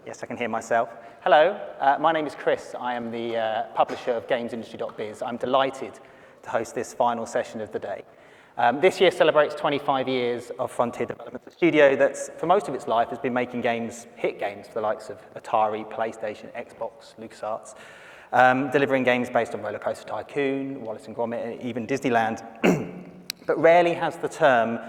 Yes, I can hear myself. Hello, my name is Chris. I am the publisher of GamesIndustry.biz. I'm delighted to host this final session of the day. This year celebrates 25 years of Frontier Developments, a studio that's, for most of its life, has been making games, hit games for the likes of Atari, PlayStation, Xbox, LucasArts, delivering games based on Roller Coaster Tycoon, Wallace and Gromit, and even Disneyland. But rarely has the term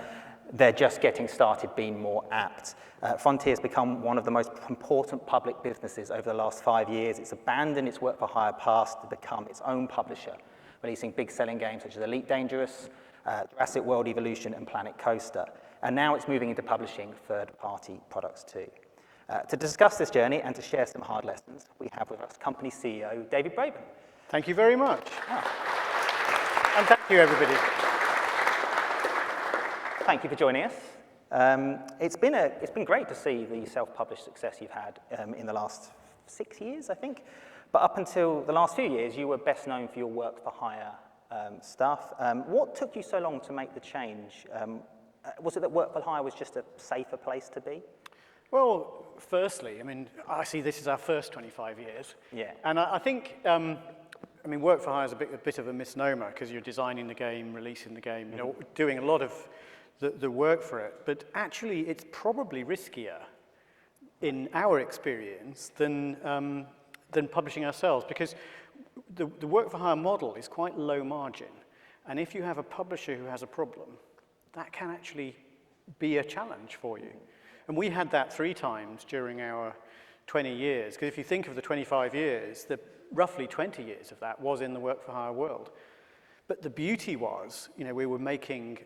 "they're just getting started" been more apt. Frontier has become one of the most important public businesses over the last 5 years. It's abandoned its work-for-hire past to become its own publisher, releasing big-selling games such as Elite Dangerous, Jurassic World Evolution, and Planet Coaster. And now it's moving into publishing third-party products too. To discuss this journey and to share some hard lessons, we have with us company CEO David Braben. Thank you very much. And thank you, everybody. Thank you for joining us. It's been great to see the self-published success you've had in the last 6 years, I think. But up until the last few years, you were best known for your work-for-hire stuff. What took you so long to make the change? Was it that work-for-hire was just a safer place to be? Well, firstly, I see this is our first 25 years. Yeah. And I think, work-for-hire is a bit of a misnomer because you're designing the game, releasing the game, doing a lot of the work for it, but actually it's probably riskier in our experience than publishing ourselves, because the work-for-hire model is quite low margin, and if you have a publisher who has a problem, that can actually be a challenge for you. And we had that 3 times during our 20 years, because if you think of the 25 years, roughly 20 years of that was in the work-for-hire world. But the beauty was, we were making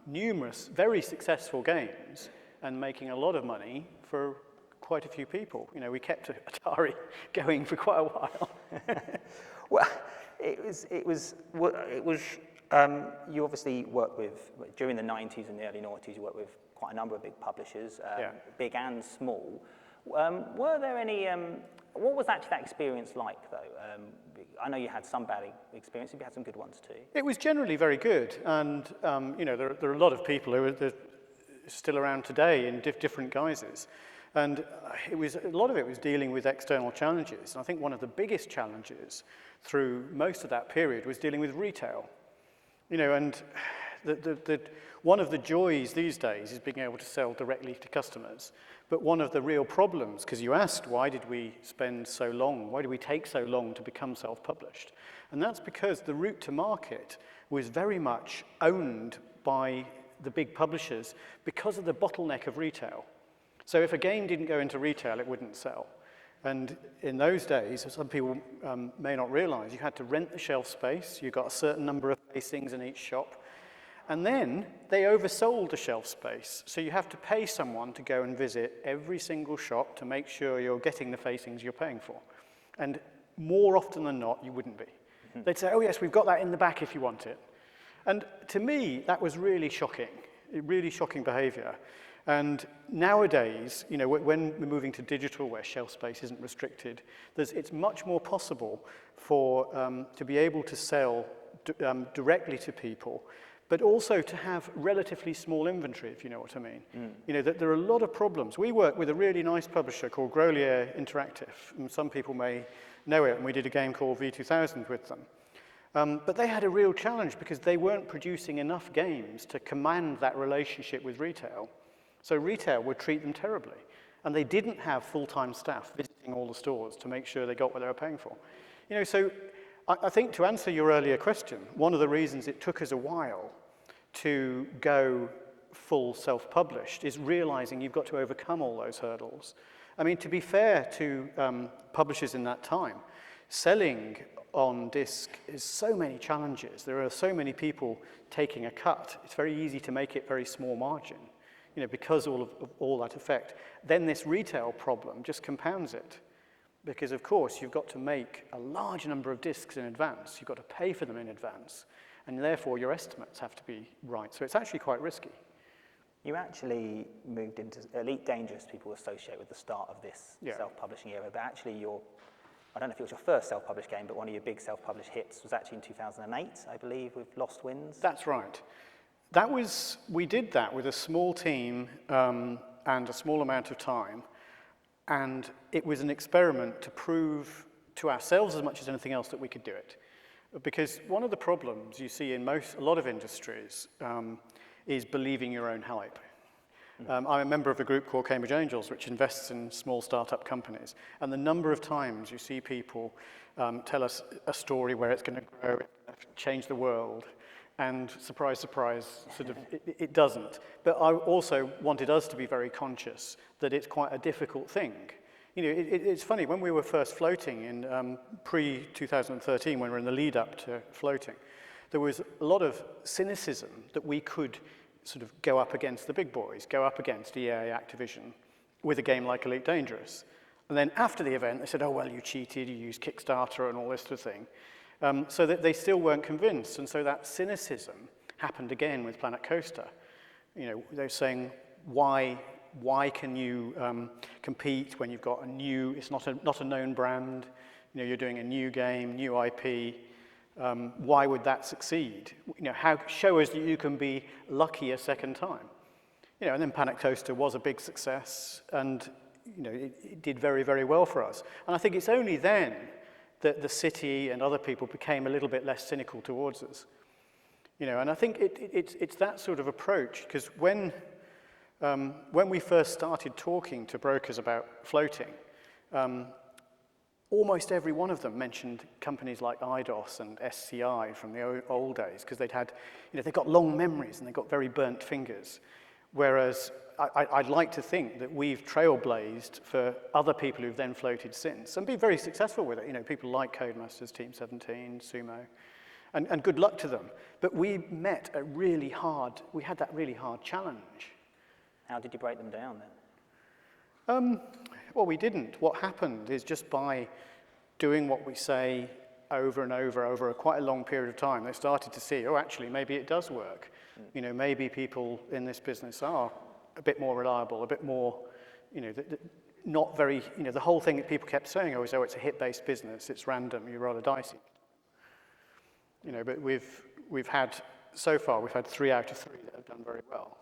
numerous, very successful games and making a lot of money for quite a few people. We kept Atari going for quite a while. Well, you obviously worked with, during the 90s and the early 90s, you worked with quite a number of big publishers, big and small. Were there any, what was actually that experience like, though? I know you had some bad experiences, but you had some good ones too. It was generally very good, and there are a lot of people who are still around today in different guises, and a lot of it was dealing with external challenges. And I think one of the biggest challenges through most of that period was dealing with retail. And one of the joys these days is being able to sell directly to customers. But one of the real problems, because you asked, why did we spend so long? Why did we take so long to become self-published? And that's because the route to market was very much owned by the big publishers because of the bottleneck of retail. So if a game didn't go into retail, it wouldn't sell. And in those days, some people may not realize, you had to rent the shelf space. You got a certain number of facings in each shop. And then they oversold the shelf space. So you have to pay someone to go and visit every single shop to make sure you're getting the facings you're paying for. And more often than not, you wouldn't be. Mm-hmm. They'd say, oh yes, we've got that in the back if you want it. And to me, that was really shocking behavior. And nowadays, when we're moving to digital, where shelf space isn't restricted, it's much more possible to be able to sell directly to people, but also to have relatively small inventory, if you know what I mean. There are a lot of problems. We work with a really nice publisher called Grolier Interactive, and some people may know it, and we did a game called V2000 with them. But they had a real challenge because they weren't producing enough games to command that relationship with retail. So retail would treat them terribly. And they didn't have full-time staff visiting all the stores to make sure they got what they were paying for. So I think to answer your earlier question, one of the reasons it took us a while to go full self-published is realizing you've got to overcome all those hurdles. To be fair to publishers in that time, selling on disc is so many challenges. There are so many people taking a cut. It's very easy to make it very small margin, because of all that effect. Then this retail problem just compounds it. Because, of course, you've got to make a large number of discs in advance. You've got to pay for them in advance. And therefore, your estimates have to be right. So it's actually quite risky. You actually moved into Elite Dangerous, people associate with the start of this self-publishing era. But actually, I don't know if it was your first self-published game, but one of your big self-published hits was actually in 2008, I believe, with Lost Winds. That's right. We did that with a small team and a small amount of time. And it was an experiment to prove to ourselves as much as anything else that we could do it. Because one of the problems you see in a lot of industries is believing your own hype. I'm a member of a group called Cambridge Angels, which invests in small startup companies. And the number of times you see people tell us a story where it's going to grow, change the world, and surprise, surprise, sort of, it doesn't. But I also wanted us to be very conscious that it's quite a difficult thing. You know, it's funny, when we were first floating in pre-2013, when we were in the lead up to floating, there was a lot of cynicism that we could sort of go up against the big boys, go up against EA, Activision, with a game like Elite Dangerous. And then after the event, they said, oh, well, you cheated, you used Kickstarter and all this sort of thing. So that they still weren't convinced. And so that cynicism happened again with Planet Coaster. You know, they're saying, why can you compete when you've got a new, it's not a known brand, you know, you're doing a new game, new IP, why would that succeed? You know, show us that you can be lucky a second time. You know, and then Planet Coaster was a big success, and you know, it did very, very well for us. And I think it's only then that the city and other people became a little bit less cynical towards us. You know, and I think it's that sort of approach, because when we first started talking to brokers about floating, almost every one of them mentioned companies like IDOS and SCI from the old days, because they'd had, you know, they got long memories and they got very burnt fingers. Whereas I'd like to think that we've trailblazed for other people who've then floated since and been very successful with it. You know, people like Codemasters, Team 17, Sumo, and good luck to them. But we met we had that really hard challenge. How did you break them down then? Well, we didn't. What happened is, just by doing what we say over and over a quite a long period of time, they started to see, oh, actually, maybe it does work. You know, maybe people in this business are a bit more reliable, a bit more, you know, not very, you know, the whole thing that people kept saying was, oh, it's a hit-based business, it's random, you roll a dice. You know, but we've had, so far, we've had 3 out of 3 that have done very well.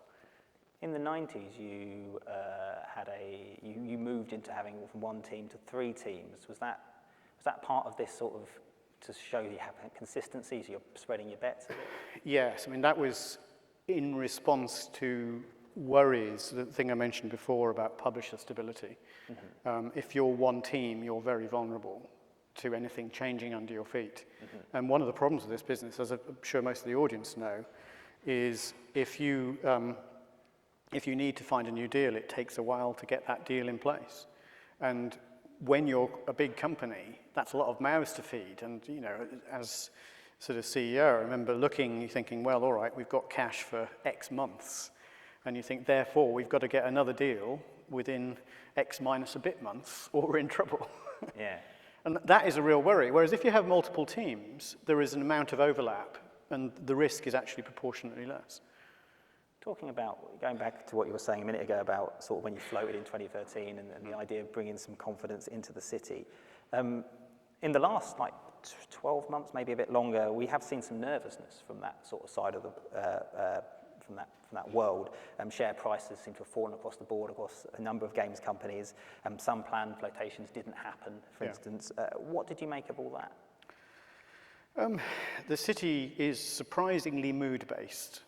In the 90s, you you moved into having from 1 team to 3 teams. Was that part of this sort of, to show you have consistency, so you're spreading your bets a bit? Yes, I mean, that was in response to worries, the thing I mentioned before about publisher stability. Mm-hmm. If you're 1 team, you're very vulnerable to anything changing under your feet. Mm-hmm. And one of the problems with this business, as I'm sure most of the audience know, is if you need to find a new deal, it takes a while to get that deal in place. And when you're a big company, that's a lot of mouths to feed. And, you know, as sort of CEO, I remember thinking, well, all right, we've got cash for X months. And you think, therefore, we've got to get another deal within X minus a bit months, or we're in trouble. Yeah. And that is a real worry. Whereas if you have multiple teams, there is an amount of overlap, and the risk is actually proportionately less. Talking about, going back to what you were saying a minute ago about sort of when you floated in 2013 and the idea of bringing some confidence into the city. In the last 12 months, maybe a bit longer, we have seen some nervousness from that sort of side of the, from that world. Share prices seem to have fallen across the board, across a number of games companies. Some planned flotations didn't happen, for instance. What did you make of all that? The city is surprisingly mood-based.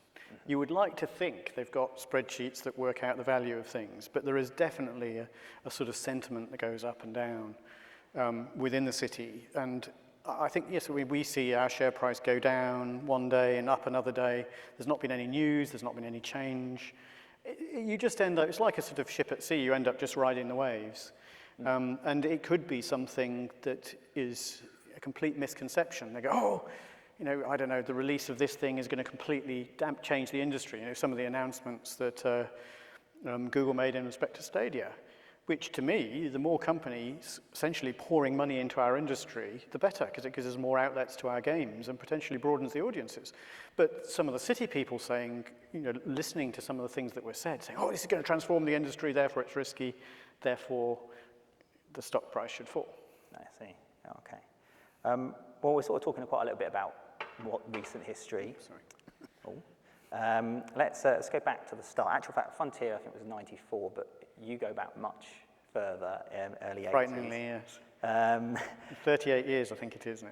You would like to think they've got spreadsheets that work out the value of things, but there is definitely a sort of sentiment that goes up and down within the city. And I think, yes, we see our share price go down one day and up another day. There's not been any news, there's not been any change. You just end up, it's like a sort of ship at sea, you end up just riding the waves. And it could be something that is a complete misconception. They go, oh, you know, I don't know, the release of this thing is going to completely change the industry. You know, some of the announcements that Google made in respect to Stadia, which to me, the more companies essentially pouring money into our industry, the better, because it gives us more outlets to our games and potentially broadens the audiences. But some of the city people saying, you know, listening to some of the things that were said, saying, oh, this is going to transform the industry, therefore it's risky, therefore the stock price should fall. I see. Okay. Well, we're sort of talking quite a little bit about what recent history. Let's go back to the start. Actual fact, Frontier, I think, was 94, but you go back much further, early 80s. Frighteningly, yes. 38 years, I think it is now.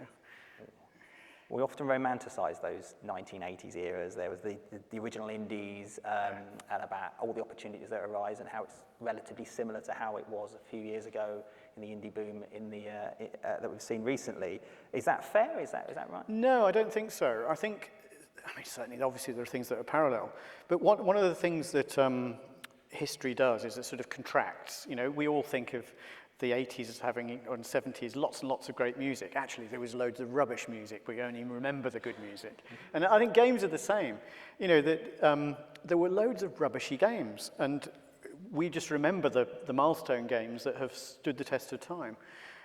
We often romanticize those 1980s eras. There was the original indies and about all the opportunities that arise and how it's relatively similar to how it was a few years ago in the indie boom that we've seen recently. Is that fair? Is that right? No, I don't think so. I mean, certainly, obviously, there are things that are parallel. But one of the things that history does is it sort of contracts. You know, we all think of the 80s as having, or 70s, lots and lots of great music. Actually, there was loads of rubbish music. We only remember the good music. And I think games are the same. You know, that there were loads of rubbishy games. And we just remember the milestone games that have stood the test of time.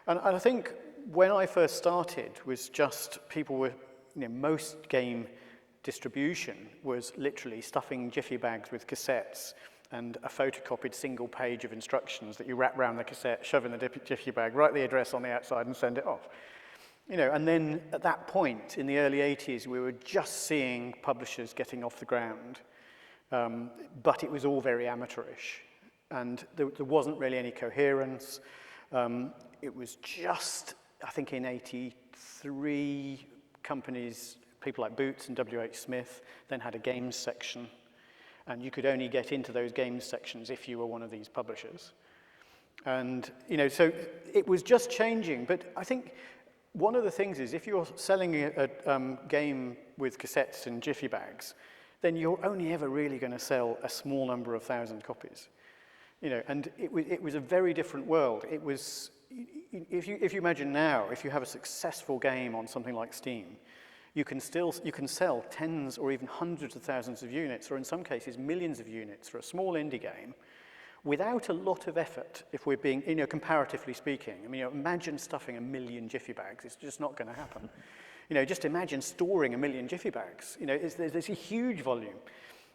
And I think when I first started was just people were, you know, most game distribution was literally stuffing jiffy bags with cassettes and a photocopied single page of instructions that you wrap around the cassette, shove in the jiffy bag, write the address on the outside and send it off. You know, and then at that point in the early 80s, we were just seeing publishers getting off the ground, but it was all very amateurish. And there wasn't really any coherence. It was just, I think in 83, companies, people like Boots and W.H. Smith, then had a games section. And you could only get into those games sections if you were one of these publishers. And, you know, so it was just changing. But I think one of the things is if you're selling a game with cassettes and jiffy bags, then you're only ever really going to sell a small number of thousand copies. You know, and it was a very different world. It was, if you imagine now, if you have a successful game on something like Steam, you can sell tens or even hundreds of thousands of units, or in some cases millions of units for a small indie game, without a lot of effort. If we're being, you know, comparatively speaking, I mean, you know, imagine stuffing 1 million jiffy bags. It's just not going to happen. You know, just imagine storing 1 million jiffy bags. You know, there's a huge volume,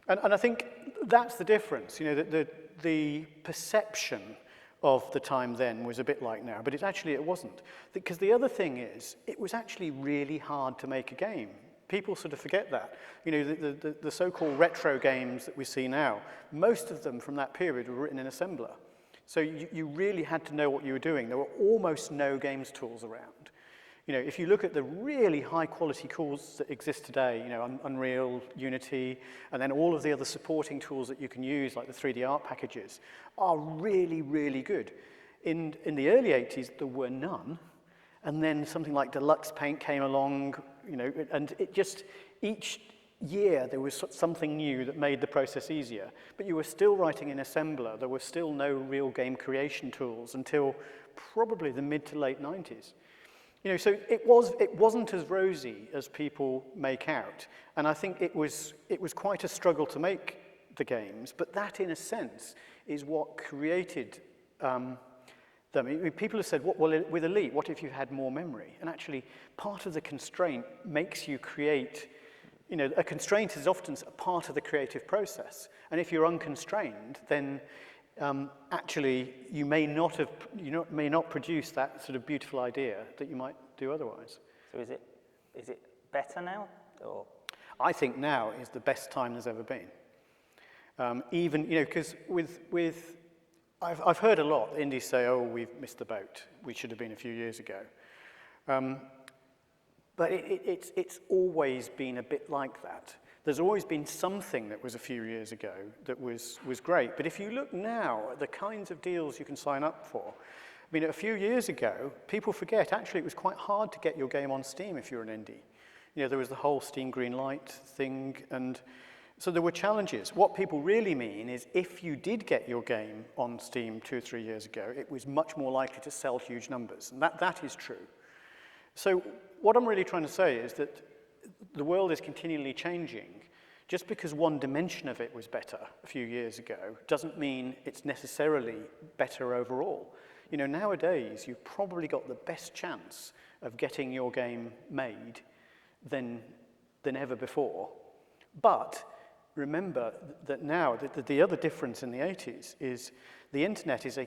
and I think that's the difference. You know, the perception of the time then was a bit like now, but it wasn't. Because the other thing is, it was actually really hard to make a game. People sort of forget that. You know, the so-called retro games that we see now, most of them from that period were written in assembler. So you really had to know what you were doing. There were almost no games tools around. You know, if you look at the really high-quality tools that exist today, you know, Unreal, Unity, and then all of the other supporting tools that you can use, like the 3D art packages, are really, really good. In the early 80s, there were none, and then something like Deluxe Paint came along, you know, and it just, each year there was something new that made the process easier. But you were still writing in assembler. There were still no real game creation tools until probably the mid to late 90s. You know, so it wasn't as rosy as people make out, and I think it was quite a struggle to make the games. But that, in a sense, is what created them. I mean, people have said, well, with Elite, what if you had more memory? And actually, part of the constraint makes you create. You know, a constraint is often a part of the creative process, and if you're unconstrained, then actually, you may not produce that sort of beautiful idea that you might do otherwise. So is it better now, or? I think now is the best time there's ever been. Even, you know, because I've heard a lot. Indies say, "Oh, we've missed the boat. We should have been a few years ago." But it's always been a bit like that. There's always been something that was a few years ago that was great. But if you look now at the kinds of deals you can sign up for, I mean, a few years ago, people forget, actually, it was quite hard to get your game on Steam if you're an indie. You know, there was the whole Steam green light thing, and so there were challenges. What people really mean is if you did get your game on Steam 2 or 3 years ago, it was much more likely to sell huge numbers, and that is true. So what I'm really trying to say is that the world is continually changing. Just because one dimension of it was better a few years ago doesn't mean it's necessarily better overall. You know, nowadays, you've probably got the best chance of getting your game made than ever before. But remember that now, the other difference in the 80s is the internet is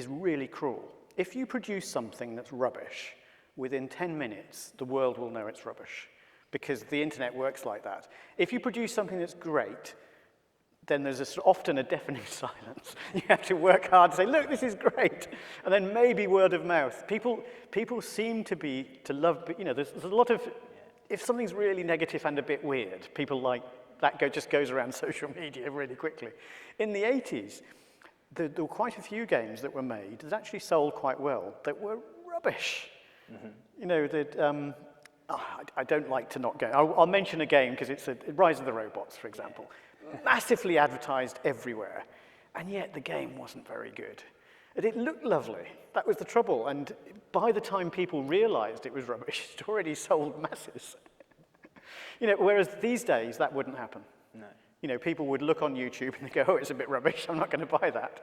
really cruel. If you produce something that's rubbish, within 10 minutes, the world will know it's rubbish, because the internet works like that. If you produce something that's great, then there's often a deafening silence. You have to work hard to say, look, this is great. And then maybe word of mouth. People seem to love, there's a lot of, if something's really negative and a bit weird, people like, that just goes around social media really quickly. In the 80s, there were quite a few games that were made that actually sold quite well that were rubbish. Mm-hmm. I don't like to not go. I'll mention a game because it's Rise of the Robots, for example. Massively advertised everywhere, and yet the game wasn't very good. And it looked lovely. That was the trouble. And by the time people realized it was rubbish, it already sold masses. Whereas these days, that wouldn't happen. No. People would look on YouTube and they go, oh, it's a bit rubbish, I'm not going to buy that.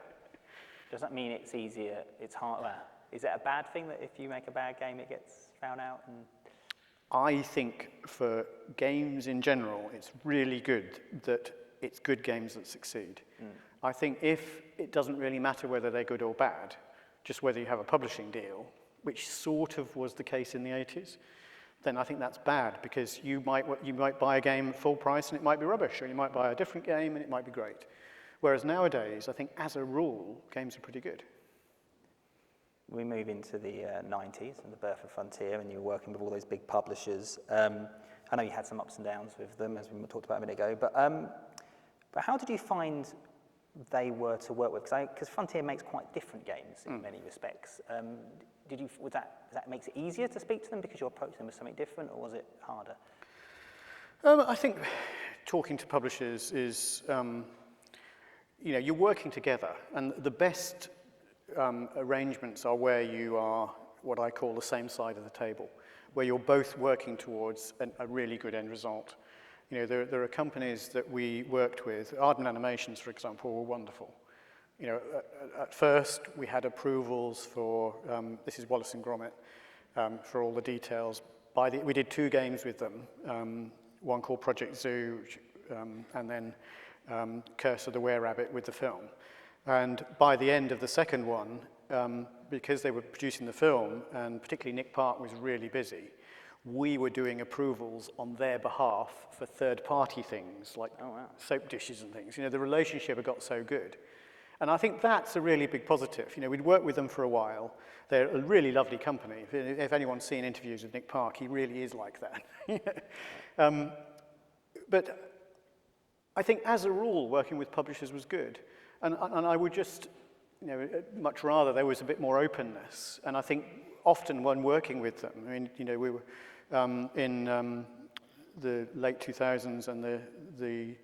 Does that mean it's easier, it's harder? Is it a bad thing that if you make a bad game, it gets found out? I think for games in general, it's really good that it's good games that succeed. Mm. I think if it doesn't really matter whether they're good or bad, just whether you have a publishing deal, which sort of was the case in the 80s, then I think that's bad because you might buy a game at full price and it might be rubbish, or you might buy a different game and it might be great. Whereas nowadays, I think as a rule, games are pretty good. We move into the 90s and the birth of Frontier, and you're working with all those big publishers. I know you had some ups and downs with them, as we talked about a minute ago, but how did you find they were to work with? Because Frontier makes quite different games in many respects. That makes it easier to speak to them because you approach them with something different, or was it harder? I think talking to publishers is, you're working together, and the best arrangements are where you are what I call the same side of the table, where you're both working towards a really good end result. There are companies that we worked with, Ardent Animations, for example, were wonderful. At first we had approvals for, this is Wallace and Gromit, for all the details. We did 2 games with them, one called Project Zoo, and then Curse of the Were-Rabbit with the film. And by the end of the second one, because they were producing the film, and particularly Nick Park was really busy, we were doing approvals on their behalf for third-party things, like soap dishes and things. The relationship had got so good. And I think that's a really big positive. We'd worked with them for a while. They're a really lovely company. If anyone's seen interviews with Nick Park, he really is like that. But I think as a rule, working with publishers was good. And I would just, much rather there was a bit more openness. And I think often when working with them, we were in the late 2000s and the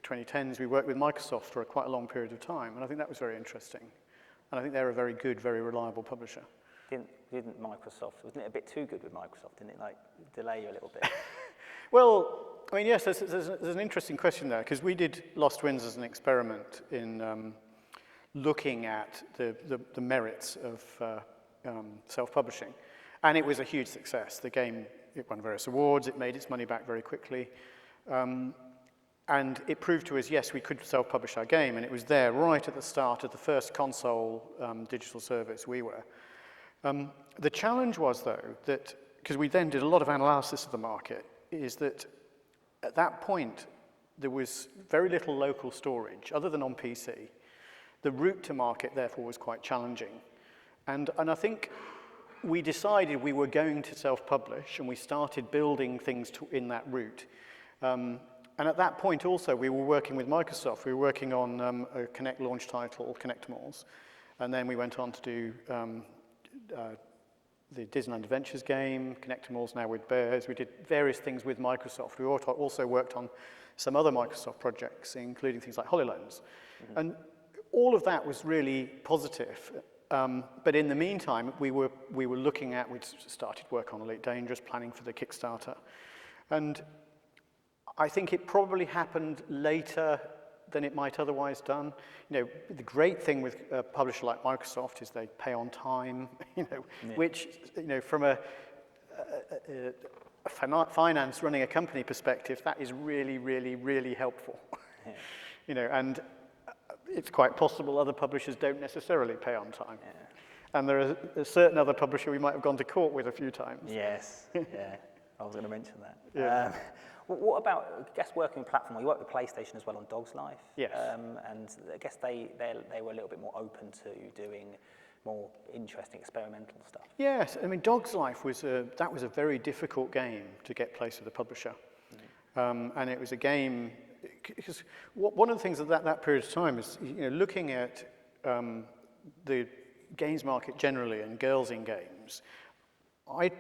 2010s, we worked with Microsoft for quite a long period of time. And I think that was very interesting. And I think they're a very good, very reliable publisher. Didn't Microsoft, wasn't it a bit too good with Microsoft? Didn't it delay you a little bit? Well, yes, there's an interesting question there, because we did Lost Winds as an experiment in looking at the merits of self-publishing. And it was a huge success. The game, it won various awards, it made its money back very quickly. And it proved to us, yes, we could self-publish our game, and it was there right at the start of the first console digital service we were. The challenge was, though, that, because we then did a lot of analysis of the market, is that at that point, there was very little local storage, other than on PC. The route to market, therefore, was quite challenging. And I think we decided we were going to self-publish, and we started building things in that route. And at that point, also, we were working with Microsoft. We were working on a Kinect launch title, Kinectimals. And then we went on to do the Disneyland Adventures game, Kinectimals now with Bears. We did various things with Microsoft. We also worked on some other Microsoft projects, including things like HoloLens. Mm-hmm. And all of that was really positive. But in the meantime, we were looking at, we'd started work on Elite Dangerous, planning for the Kickstarter. And I think it probably happened later than it might otherwise done. The great thing with a publisher like Microsoft is they pay on time, which, from a finance running a company perspective, that is really, really, really helpful. Yeah. And it's quite possible other publishers don't necessarily pay on time. Yeah. And there is a certain other publisher we might have gone to court with a few times. Yes, yeah. I was going to mention that. Yeah. What about, I guess, working with platform? You work with PlayStation as well on Dog's Life. Yes. And I guess they were a little bit more open to doing more interesting experimental stuff. Yes, I mean, Dog's Life was a very difficult game to get placed with a publisher. And it was a game, because one of the things of that period of time is, looking at the games market generally and girls in games, I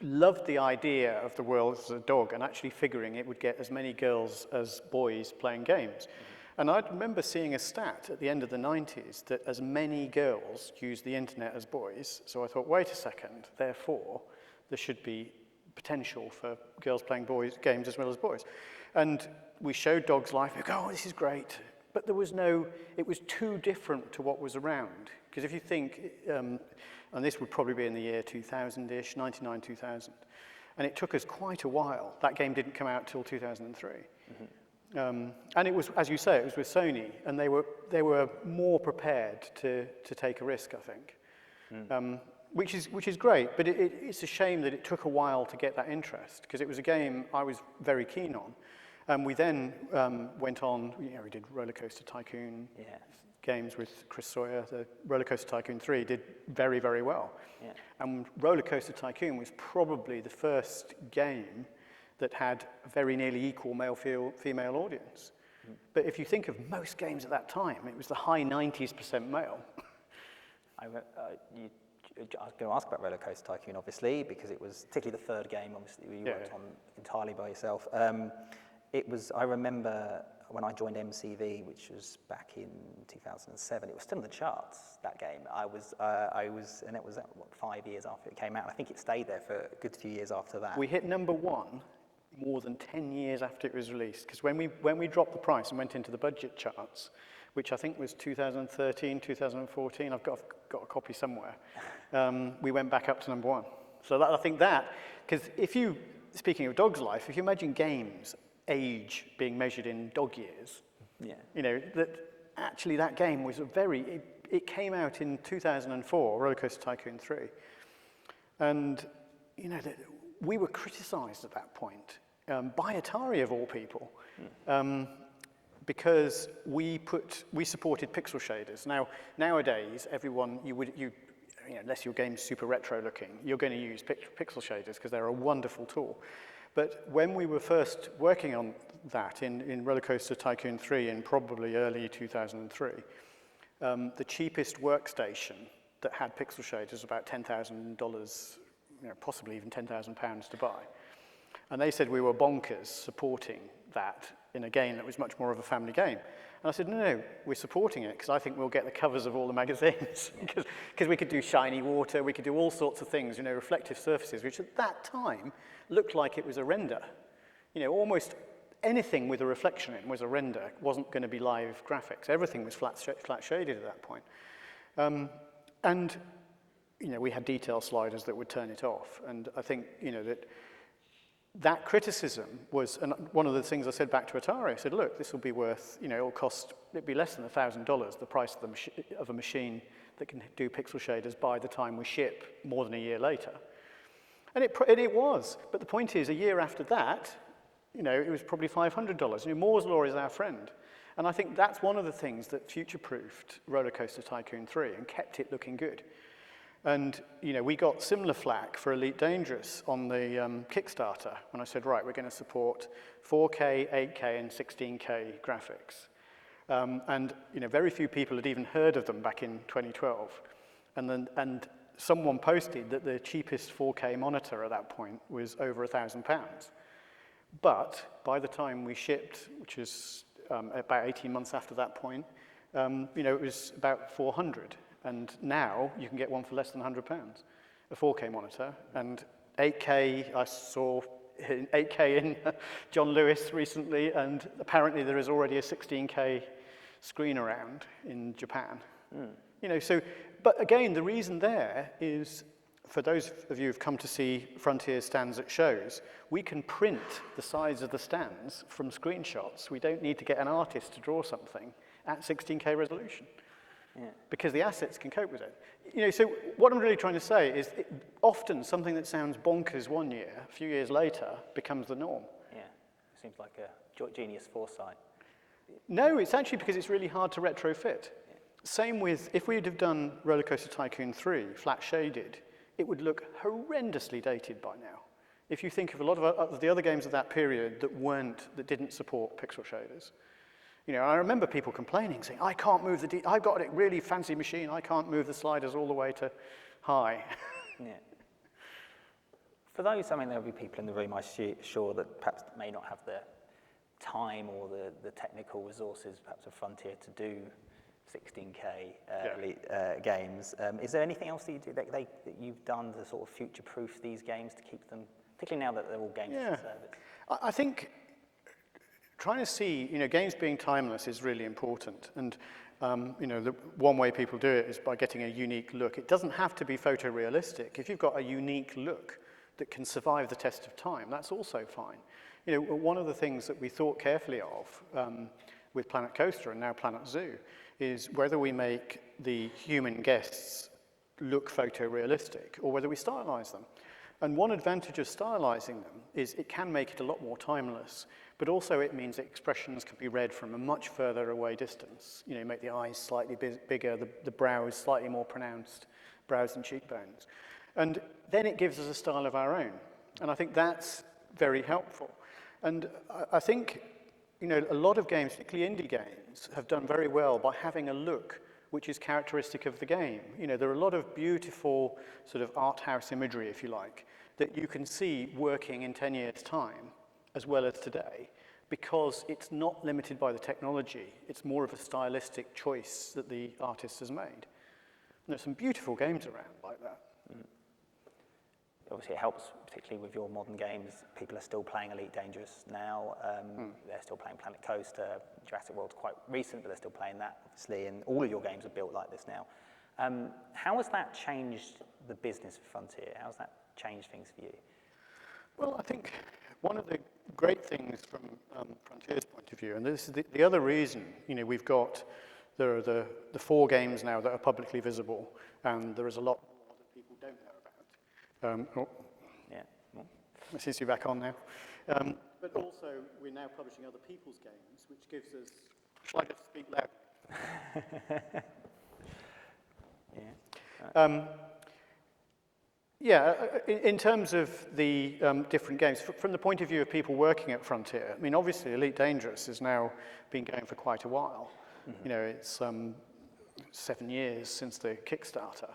loved the idea of the world as a dog and actually figuring it would get as many girls as boys playing games. And I remember seeing a stat at the end of the 90s that as many girls use the internet as boys. So I thought, wait a second, therefore, there should be potential for girls playing games as well as boys. And we showed Dog's Life, we go, oh, this is great. But it was too different to what was around. Because if you think, and this would probably be in the year 2000-ish, 99, 2000. And it took us quite a while. That game didn't come out till 2003. And it was, as you say, it was with Sony, and they were more prepared to take a risk, I think, which is great. But it's a shame that it took a while to get that interest, because it was a game I was very keen on, and we then went on. We did Roller Coaster Tycoon games with Chris Sawyer. The Roller Coaster Tycoon 3 did very, very well, and Roller Coaster Tycoon was probably the first game that had a very nearly equal male-female audience. But if you think of most games at that time, it was the high 90% male. I was going to ask about Roller Coaster Tycoon, obviously, because it was particularly the third game, obviously, you worked on entirely by yourself. I remember when I joined MCV, which was back in 2007, it was still in the charts, that game. And it was 5 years after it came out. I think it stayed there for a good few years after that. We hit number 1 more than 10 years after it was released, because when we dropped the price and went into the budget charts, which I think was 2013, 2014, I've got a copy somewhere, we went back up to number 1. So I think that, because speaking of Dog's Life, if you imagine games age being measured in dog years, that game was it came out in 2004, Roller Coaster Tycoon 3, and we were criticized at that point by Atari of all people, because we supported pixel shaders. Now nowadays, everyone unless your game's super retro looking, you're going to use pixel shaders because they're a wonderful tool. But when we were first working on that in Roller Coaster Tycoon 3 in probably early 2003, the cheapest workstation that had pixel shaders was about $10,000, possibly even £10,000 to buy. And they said we were bonkers supporting that in a game that was much more of a family game. And I said, no, we're supporting it because I think we'll get the covers of all the magazines. Because we could do shiny water, we could do all sorts of things, reflective surfaces, which at that time looked like it was a render. Almost anything with a reflection in was a render. It wasn't going to be live graphics. Everything was flat shaded at that point. And we had detail sliders that would turn it off. And I think, that criticism was, and one of the things I said back to Atari, I said, look, this will be worth, it'd be less than $1,000, the price of a machine that can do pixel shaders by the time we ship more than a year later. And it was. But the point is, a year after that, it was probably $500. Moore's Law is our friend. And I think that's one of the things that future-proofed Roller Coaster Tycoon 3 and kept it looking good. And, we got similar flack for Elite Dangerous on the Kickstarter when I said, right, we're going to support 4K, 8K, and 16K graphics. And, very few people had even heard of them back in 2012. And someone posted that the cheapest 4K monitor at that point was over £1,000. But by the time we shipped, which is about 18 months after that point, it was about 400. And now you can get one for less than £100, a 4K monitor. And 8K, I saw 8K in John Lewis recently, and apparently there is already a 16K screen around in Japan. But again, the reason there is, for those of you who've come to see Frontier stands at shows, we can print the size of the stands from screenshots. We don't need to get an artist to draw something at 16K resolution. Because the assets can cope with it. So what I'm really trying to say is often something that sounds bonkers one year, a few years later, becomes the norm. seems like a genius foresight. No, it's actually because it's really hard to retrofit. Same with, if we'd have done Roller Coaster Tycoon 3, flat shaded, it would look horrendously dated by now. If you think of a lot of the other games of that period that didn't support pixel shaders. I remember people complaining, saying, I can't move I've got a really fancy machine, I can't move the sliders all the way to high. Yeah. For those, there'll be people in the room, I'm sure, that perhaps may not have the time or the technical resources, perhaps, of Frontier to do 16K elite games. Is there anything else that you do that you've done to sort of future-proof these games to keep them, particularly now that they're all games as a service? I think trying to see, games being timeless is really important. And, the one way people do it is by getting a unique look. It doesn't have to be photorealistic. If you've got a unique look that can survive the test of time, that's also fine. One of the things that we thought carefully of with Planet Coaster and now Planet Zoo is whether we make the human guests look photorealistic or whether we stylize them. And one advantage of stylizing them is it can make it a lot more timeless, but also it means that expressions can be read from a much further away distance. Make the eyes slightly bigger, the brows slightly more pronounced, brows and cheekbones. And then it gives us a style of our own. And I think that's very helpful. And I think, a lot of games, particularly indie games, have done very well by having a look which is characteristic of the game. There are a lot of beautiful sort of art house imagery, if you like, that you can see working in 10 years' time, as well as today, because it's not limited by the technology. It's more of a stylistic choice that the artist has made. And there's some beautiful games around like that. Obviously, it helps, particularly with your modern games. People are still playing Elite Dangerous now. They're still playing Planet Coaster. Jurassic World's quite recent, but they're still playing that, obviously. And all of your games are built like this now. How has that changed the business of Frontier? How has that changed things for you? Well, I think one of the great things from Frontier's point of view, and this is the other reason, there are the 4 games now that are publicly visible, and there is a lot more that people don't know about. It seems to be back on now. But also, we're now publishing other people's games, which gives us... Shall I just speak loud? In terms of the different games, from the point of view of people working at Frontier, obviously, Elite Dangerous has now been going for quite a while. It's 7 years since the Kickstarter.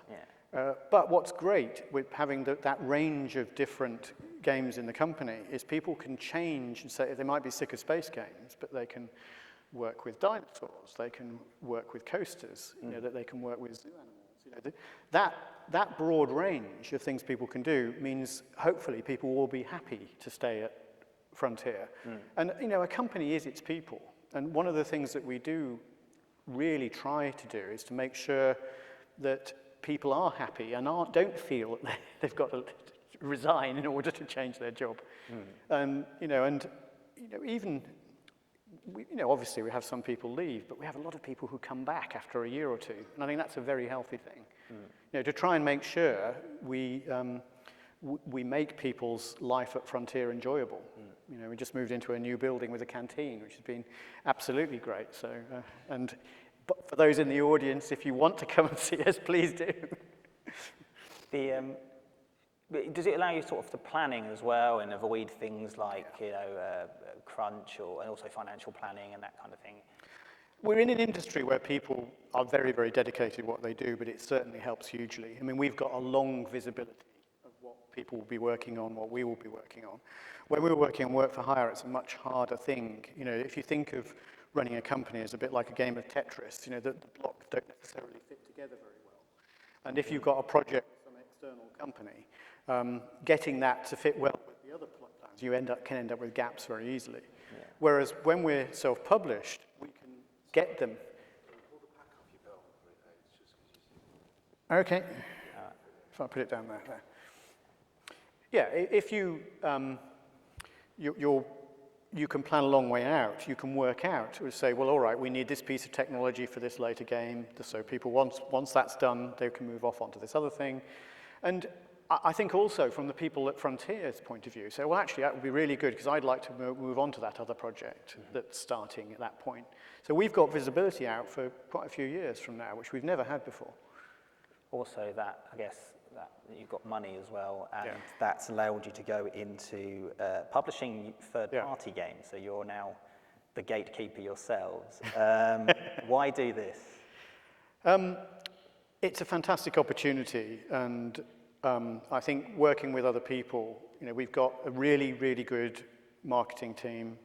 But what's great with having that range of different games in the company is people can change and say they might be sick of space games, but they can work with dinosaurs, they can work with coasters, that they can work with zoo animals. That broad range of things people can do means hopefully people will be happy to stay at Frontier. And a company is its people. And one of the things that we do really try to do is to make sure that people are happy and don't feel that they've got to resign in order to change their job. Obviously we have some people leave, but we have a lot of people who come back after a year or two, and I think that's a very healthy thing. To try and make sure we make people's life at Frontier enjoyable. We just moved into a new building with a canteen, which has been absolutely great. So, but for those in the audience, if you want to come and see us, please do. Does it allow you sort of the planning as well and avoid things like crunch and also financial planning and that kind of thing? We're in an industry where people are very, very dedicated to what they do, but it certainly helps hugely. We've got a long visibility of what people will be working on, what we will be working on. When we're working on work for hire, it's a much harder thing. If you think of running a company as a bit like a game of Tetris, the blocks don't necessarily fit together very well. And if you've got a project with some external company, getting that to fit well with the other plans, you can end up with gaps very easily. Whereas when we're self-published, we can get them. Okay. If I put it down there. Yeah, if you you can plan a long way out. You can work out to say, well, all right, we need this piece of technology for this later game, so people once that's done, they can move off onto this other thing. And I think also from the people at Frontier's point of view, so well, actually that would be really good because I'd like to move on to that other project that's starting at that point. So we've got visibility out for quite a few years from now, which we've never had before. Also that, I guess, that you've got money as well, and that's allowed you to go into publishing third-party games. So you're now the gatekeeper yourselves. Why do this? It's a fantastic opportunity, and I think working with other people, we've got a really, really good marketing team,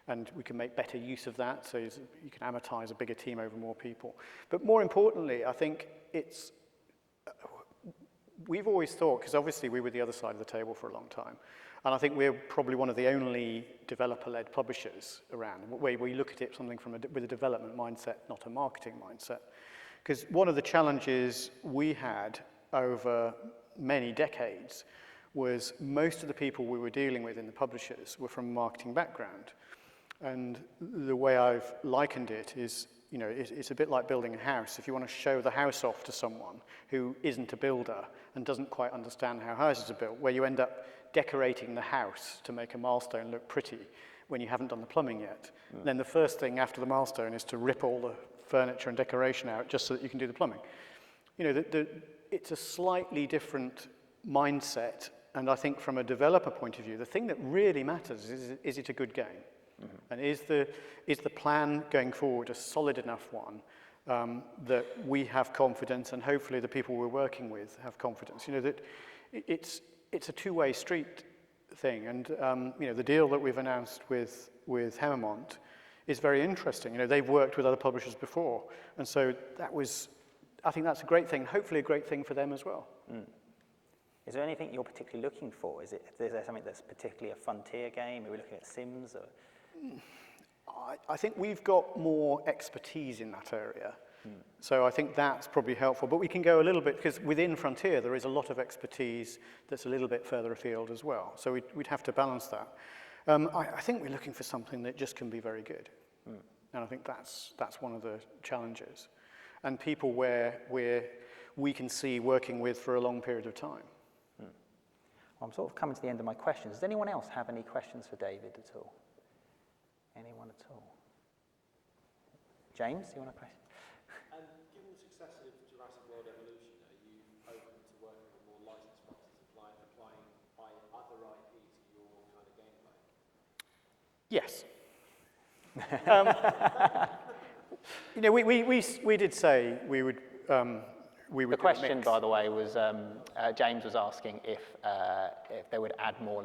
and we can make better use of that, so you can amortize a bigger team over more people. But more importantly, I think we've always thought, because obviously we were the other side of the table for a long time, and I think we're probably one of the only developer-led publishers around, where we look at it something with a development mindset, not a marketing mindset. Because one of the challenges we had over many decades was most of the people we were dealing with in the publishers were from a marketing background. And the way I've likened it is, it's a bit like building a house. If you want to show the house off to someone who isn't a builder and doesn't quite understand how houses are built, where you end up decorating the house to make a milestone look pretty when you haven't done the plumbing yet, then the first thing after the milestone is to rip all the furniture and decoration out just so that you can do the plumbing. It's a slightly different mindset, and I think from a developer point of view, the thing that really matters is it a good game? And is the plan going forward a solid enough one that we have confidence, and hopefully the people we're working with have confidence? That it's a two-way street thing, and the deal that we've announced with Hemmermont is very interesting. They've worked with other publishers before, and so I think that's a great thing, hopefully a great thing for them as well. Is there anything you're particularly looking for? Is there something that's particularly a Frontier game? Are we looking at Sims? Or? I think we've got more expertise in that area. So I think that's probably helpful. But we can go a little bit, because within Frontier there is a lot of expertise that's a little bit further afield as well. So we'd have to balance that. I think we're looking for something that just can be very good. And I think that's one of the challenges. And people where we can see working with for a long period of time. I'm sort of coming to the end of my questions. Does anyone else have any questions for David at all? Anyone at all? James, do you want a question? Given the success of Jurassic World Evolution, are you open to working with more licensed properties, applying other IP to your kind of gameplay? Yes. We did say we would. The question, by the way, was James was asking if they would add more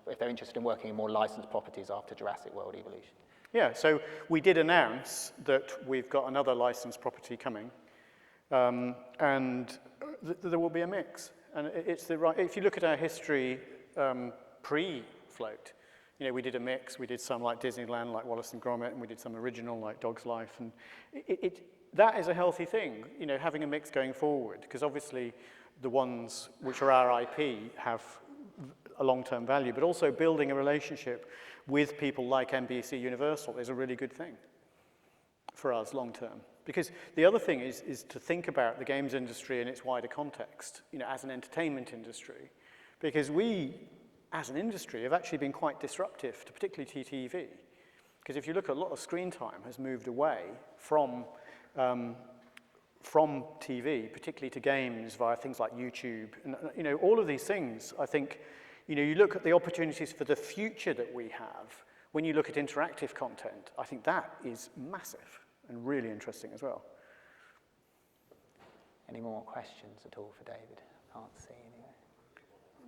if they're interested in working in more licensed properties after Jurassic World Evolution. Yeah, so we did announce that we've got another licensed property coming, and there will be a mix. And it's the right. If you look at our history pre-Float, we did a mix. We did some like Disneyland, like Wallace and Gromit, and we did some original like Dog's Life, and that is a healthy thing, having a mix going forward, because obviously the ones which are our IP have a long-term value, but also building a relationship with people like NBC Universal is a really good thing for us long-term. Because the other thing is to think about the games industry in its wider context, as an entertainment industry, because we, as an industry, have actually been quite disruptive to particularly TV. Because if you look at a lot of screen time has moved away from TV, particularly to games via things like YouTube. And, all of these things, I think, you look at the opportunities for the future that we have. When you look at interactive content, I think that is massive and really interesting as well. Any more questions at all for David? Can't see anywhere.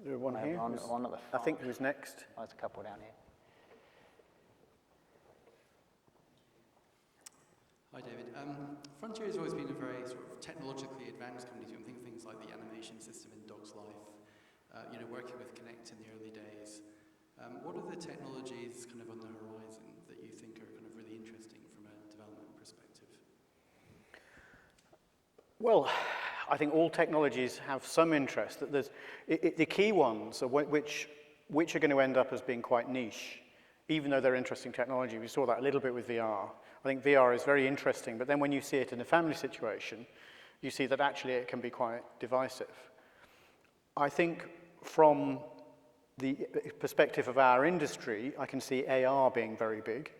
There one here. One at the I think who's next? Oh, there's a couple down here. Hi, David. Frontier has always been a very sort of technologically advanced company. I'm thinking things like the animation system in Dog's Life, working with Connect in the early days. What are the technologies kind of on the horizon that you think are kind of really interesting from a development perspective? Well, I think all technologies have some interest. That the key ones are which are going to end up as being quite niche, even though they're interesting technology. We saw that a little bit with VR. I think VR is very interesting, but then when you see it in a family situation, you see that actually it can be quite divisive. I think from the perspective of our industry, I can see AR being very big,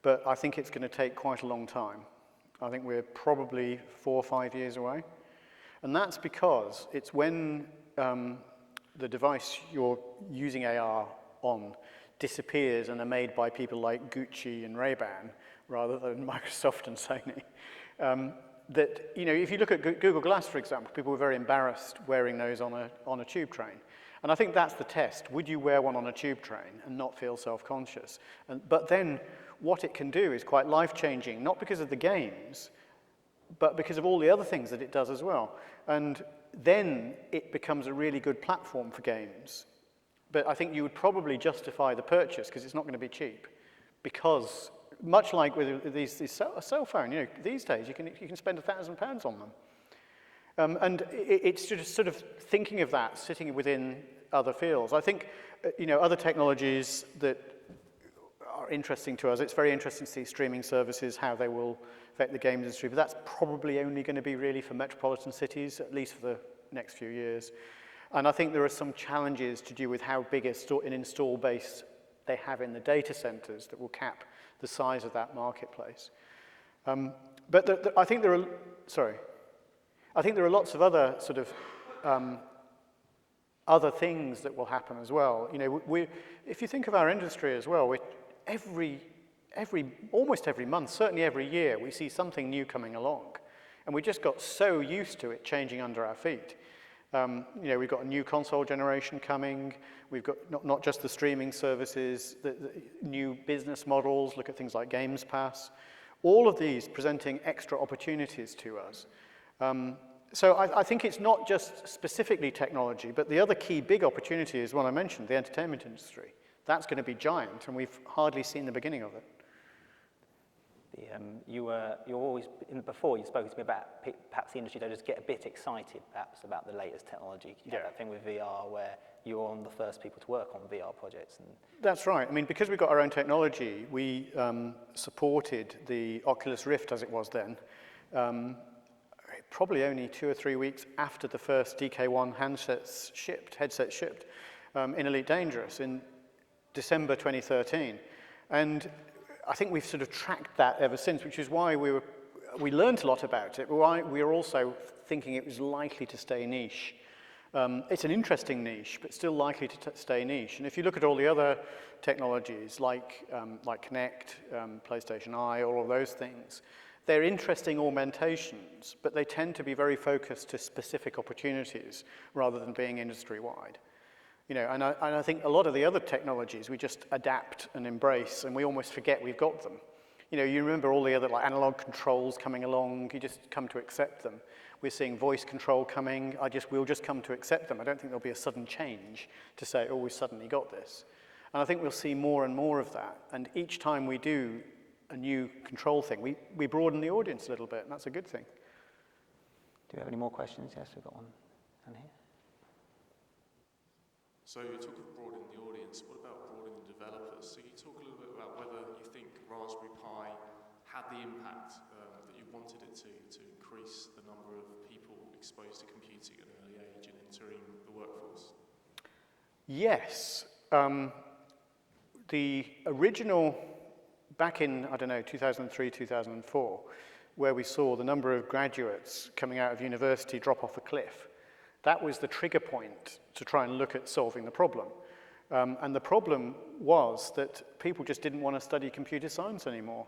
but I think it's going to take quite a long time. I think we're probably 4 or 5 years away. And that's because it's when the device you're using AR on disappears and are made by people like Gucci and Ray-Ban rather than Microsoft and Sony. That, you know, if you look at Google Glass, for example, people were very embarrassed wearing those on a tube train. And I think that's the test. Would you wear one on a tube train and not feel self-conscious? But then what it can do is quite life-changing, not because of the games, but because of all the other things that it does as well. And then it becomes a really good platform for games. But I think you would probably justify the purchase because it's not going to be cheap. Because much like with a cell phone, you know, these days you can spend £1,000 on them. And it's just sort of thinking of that, sitting within other fields. I think, you know, other technologies that are interesting to us, it's very interesting to see streaming services, how they will affect the games industry, but that's probably only going to be really for metropolitan cities, at least for the next few years. And I think there are some challenges to do with how big an install base they have in the data centers that will cap the size of that marketplace. But I think there are lots of other sort of other things that will happen as well. You know, if you think of our industry as well, almost every month, certainly every year, we see something new coming along. And we just got so used to it changing under our feet. You know, we've got a new console generation coming. We've got not just the streaming services, the new business models, look at things like Games Pass. All of these presenting extra opportunities to us. So I think it's not just specifically technology, but the other key big opportunity is one I mentioned, the entertainment industry. That's going to be giant, and we've hardly seen the beginning of it. You're always, before you spoke to me about perhaps the industry, they just get a bit excited perhaps about the latest technology. You know, that thing with VR where you're one of the first people to work on VR projects. And that's right. I mean, because we've got our own technology, we supported the Oculus Rift as it was then, probably only 2 or 3 weeks after the first DK1 headsets shipped in Elite Dangerous in December 2013. And I think we've sort of tracked that ever since, which is why we learned a lot about it, but why we are also thinking it was likely to stay niche. It's an interesting niche, but still likely to stay niche. And if you look at all the other technologies like Kinect, PlayStation Eye, all of those things, they're interesting augmentations, but they tend to be very focused to specific opportunities rather than being industry-wide. You know, and I think a lot of the other technologies we just adapt and embrace, and we almost forget we've got them. You know, you remember all the other like analog controls coming along, you just come to accept them. We're seeing voice control coming, we'll just come to accept them. I don't think there'll be a sudden change to say, oh, we suddenly got this. And I think we'll see more and more of that. And each time we do a new control thing, we broaden the audience a little bit, and that's a good thing. Do we have any more questions? Yes, we've got one down here. So you talk of broadening the audience. What about broadening the developers? So you talk a little bit about whether you think Raspberry Pi had the impact that you wanted it to increase the number of people exposed to computing at an early age and entering the workforce? Yes. The original, back in, 2003, 2004, where we saw the number of graduates coming out of university drop off a cliff, that was the trigger point to try and look at solving the problem. And the problem was that people just didn't want to study computer science anymore.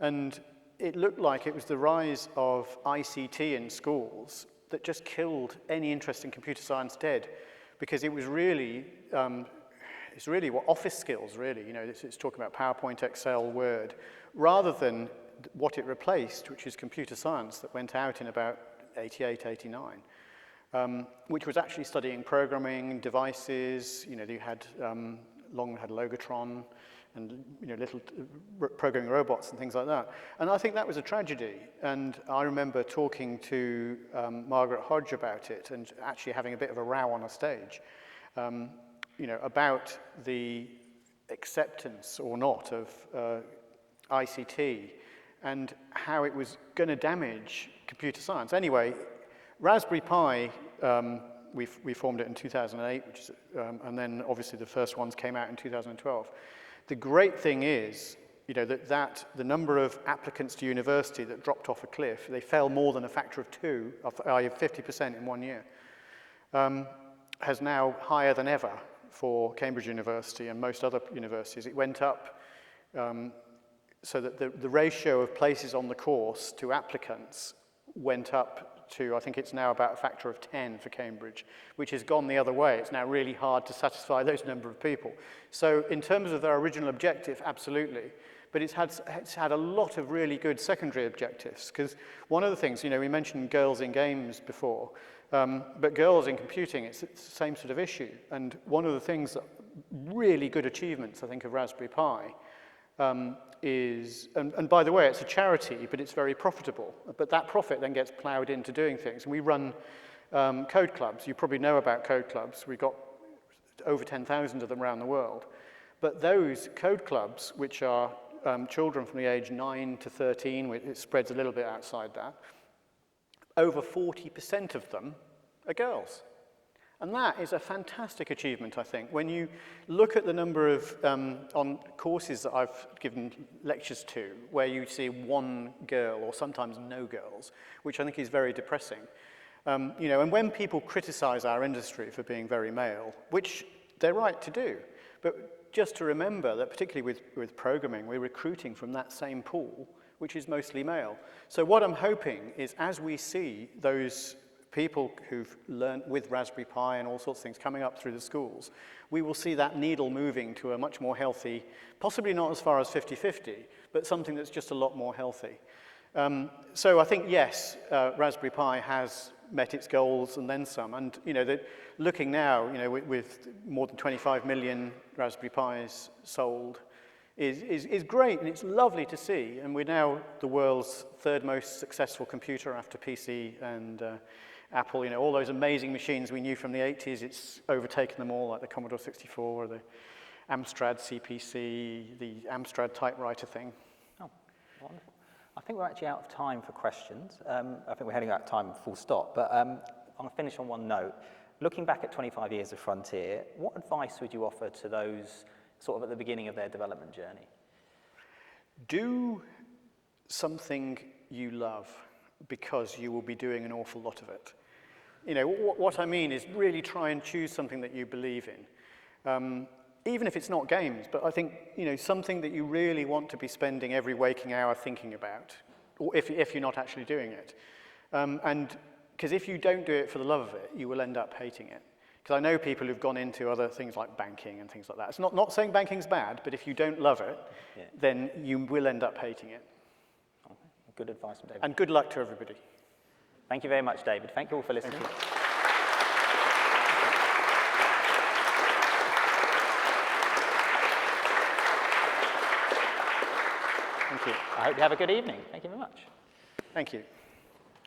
And it looked like it was the rise of ICT in schools that just killed any interest in computer science dead, because it was really, it's really what office skills really, you know, it's talking about PowerPoint, Excel, Word, rather than what it replaced, which is computer science that went out in about 88, 89. Which was actually studying programming, devices, you know, you had, long had Logotron and, you know, little programming robots and things like that. And I think that was a tragedy. And I remember talking to Margaret Hodge about it and actually having a bit of a row on a stage, you know, about the acceptance or not of ICT and how it was going to damage computer science. Anyway, Raspberry Pi we formed it in 2008, which is, and then obviously the first ones came out in 2012. The great thing is, that the number of applicants to university that dropped off a cliff, they fell more than a factor of 2, i.e. 50% in 1 year, has now higher than ever for Cambridge University and most other universities. It went up so that the ratio of places on the course to applicants went up to, I think it's now about a factor of 10 for Cambridge, which has gone the other way. It's now really hard to satisfy those number of people. So in terms of their original objective, absolutely. But it's had a lot of really good secondary objectives, because one of the things, we mentioned girls in games before, but girls in computing, it's the same sort of issue. And one of the things that really good achievements, I think, of Raspberry Pi is, and by the way, it's a charity, but it's very profitable. But that profit then gets ploughed into doing things. And we run code clubs. You probably know about code clubs. We've got over 10,000 of them around the world. But those code clubs, which are children from the age 9 to 13, it spreads a little bit outside that, over 40% of them are girls. And that is a fantastic achievement, I think. When you look at the number of on courses that I've given lectures to, where you see one girl or sometimes no girls, which I think is very depressing. And when people criticize our industry for being very male, which they're right to do, but just to remember that particularly with programming, we're recruiting from that same pool, which is mostly male. So what I'm hoping is, as we see those people who've learned with Raspberry Pi and all sorts of things coming up through the schools, we will see that needle moving to a much more healthy, possibly not as far as 50-50, but something that's just a lot more healthy. So I think, yes, Raspberry Pi has met its goals and then some. And, looking now, with more than 25 million Raspberry Pis sold is great, and it's lovely to see. And we're now the world's third most successful computer after PC and Apple. All those amazing machines we knew from the 80s, it's overtaken them all, like the Commodore 64 or the Amstrad CPC, the Amstrad typewriter thing. Oh, wonderful. I think we're actually out of time for questions. I think we're heading out of time full stop, but I'm going to finish on one note. Looking back at 25 years of Frontier, what advice would you offer to those sort of at the beginning of their development journey? Do something you love, because you will be doing an awful lot of it. What I mean is really try and choose something that you believe in. Even if it's not games, but I think, something that you really want to be spending every waking hour thinking about, or if you're not actually doing it. And because if you don't do it for the love of it, you will end up hating it. Because I know people who've gone into other things like banking and things like that. It's not saying banking's bad, but if you don't love it, then you will end up hating it. Okay. Good advice from David. And good luck to everybody. Thank you very much, David. Thank you all for listening. Thank you. Thank you. I hope you have a good evening. Thank you very much. Thank you.